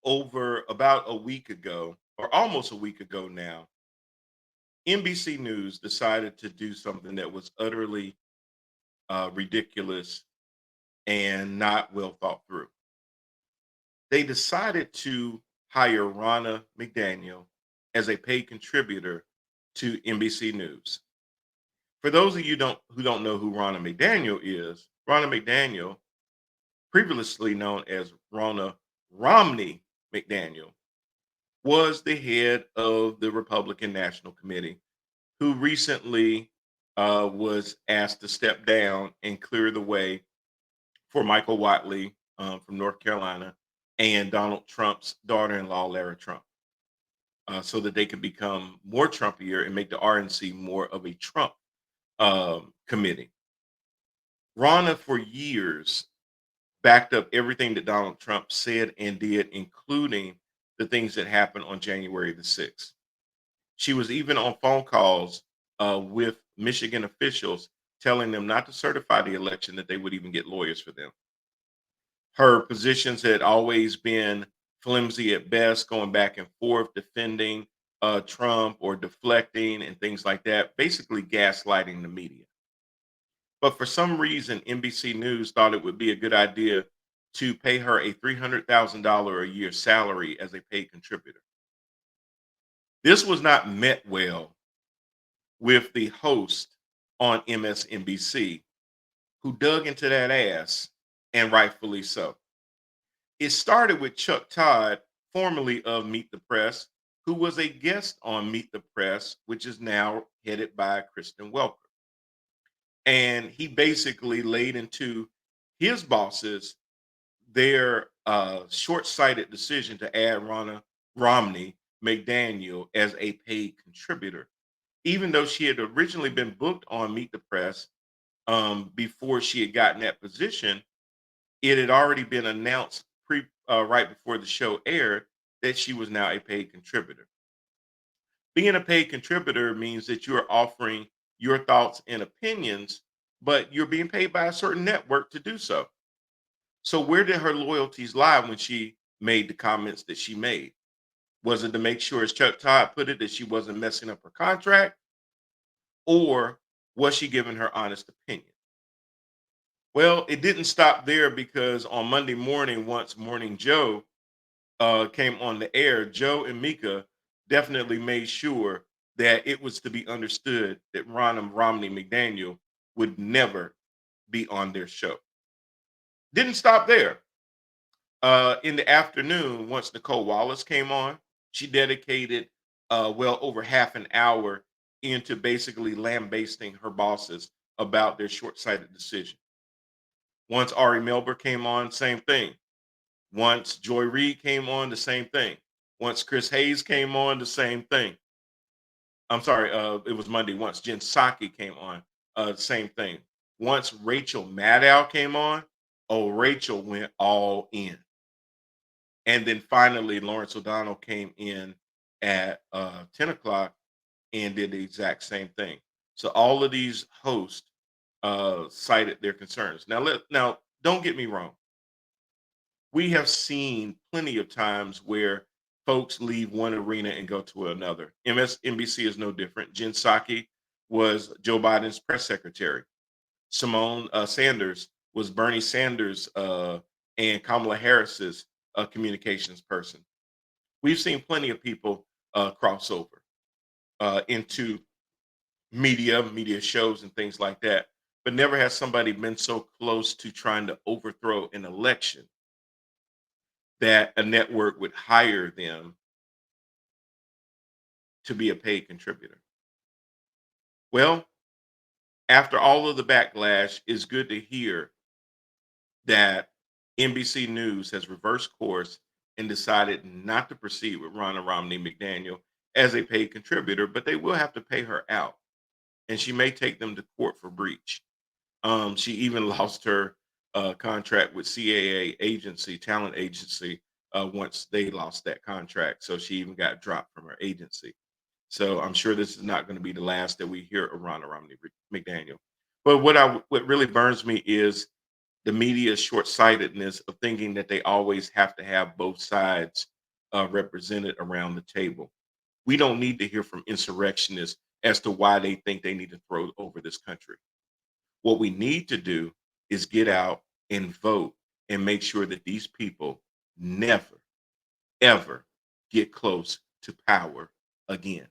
over about a week ago, or almost a week ago now, NBC News decided to do something that was utterly ridiculous and not well thought through. They decided to hire Ronna McDaniel as a paid contributor to NBC News. For those of you who don't know who Ronna McDaniel is, Ronna McDaniel, previously known as Ronna Romney McDaniel, was the head of the Republican National Committee, who recently was asked to step down and clear the way for Michael Watley from North Carolina and Donald Trump's daughter-in-law, Lara Trump, so that they could become more Trumpier and make the RNC more of a Trump committee. Ronna, for years, backed up everything that Donald Trump said and did, including the things that happened on January the 6th. She was even on phone calls with Michigan officials telling them not to certify the election, that they would even get lawyers for them. Her positions had always been flimsy at best, going back and forth, defending Trump or deflecting and things like that, basically gaslighting the media. But for some reason, NBC News thought it would be a good idea to pay her a $300,000 a year salary as a paid contributor. This was not met well with the host on MSNBC, who dug into that ass, and rightfully so. It started with Chuck Todd, formerly of Meet the Press, who was a guest on Meet the Press, which is now headed by Kristen Welker. And he basically laid into his bosses their short-sighted decision to add Ronna Romney McDaniel as a paid contributor, even though she had originally been booked on Meet the Press before she had gotten that position. It had already been announced right before the show aired that she was now a paid contributor. Being a paid contributor means that you are offering your thoughts and opinions, but you're being paid by a certain network to do so. So where did her loyalties lie when she made the comments that she made? Was it to make sure, as Chuck Todd put it, that she wasn't messing up her contract? Or was she giving her honest opinion? Well, it didn't stop there, because on Monday morning, once Morning Joe came on the air, Joe and Mika definitely made sure that it was to be understood that Ronna Romney McDaniel would never be on their show. Didn't stop there. In the afternoon, once Nicole Wallace came on, she dedicated well over half an hour into basically lambasting her bosses about their short-sighted decision. Once Ari Melber came on, same thing. Once Joy Reid came on, the same thing. Once Chris Hayes came on, the same thing. I'm sorry, it was Monday. Once Jen Psaki came on, same thing. Once Rachel Maddow came on, oh, Rachel went all in. And then finally, Lawrence O'Donnell came in at 10 o'clock and did the exact same thing. So all of these hosts cited their concerns. Now, don't get me wrong. We have seen plenty of times where folks leave one arena and go to another. MSNBC is no different. Jen Psaki was Joe Biden's press secretary. Simone Sanders was Bernie Sanders and Kamala Harris's communications person. We've seen plenty of people cross over into media shows and things like that, but never has somebody been so close to trying to overthrow an election that a network would hire them to be a paid contributor. Well, after all of the backlash, it's good to hear that NBC News has reversed course and decided not to proceed with Ronna Romney McDaniel as a paid contributor, but they will have to pay her out, and she may take them to court for breach. She even lost her contract with CAA agency, talent agency, once they lost that contract. So she even got dropped from her agency. So I'm sure this is not going to be the last that we hear of Ronna Romney McDaniel. But what really burns me is the media's short-sightedness of thinking that they always have to have both sides represented around the table. We don't need to hear from insurrectionists as to why they think they need to throw over this country. What we need to do is get out and vote and make sure that these people never, ever get close to power again.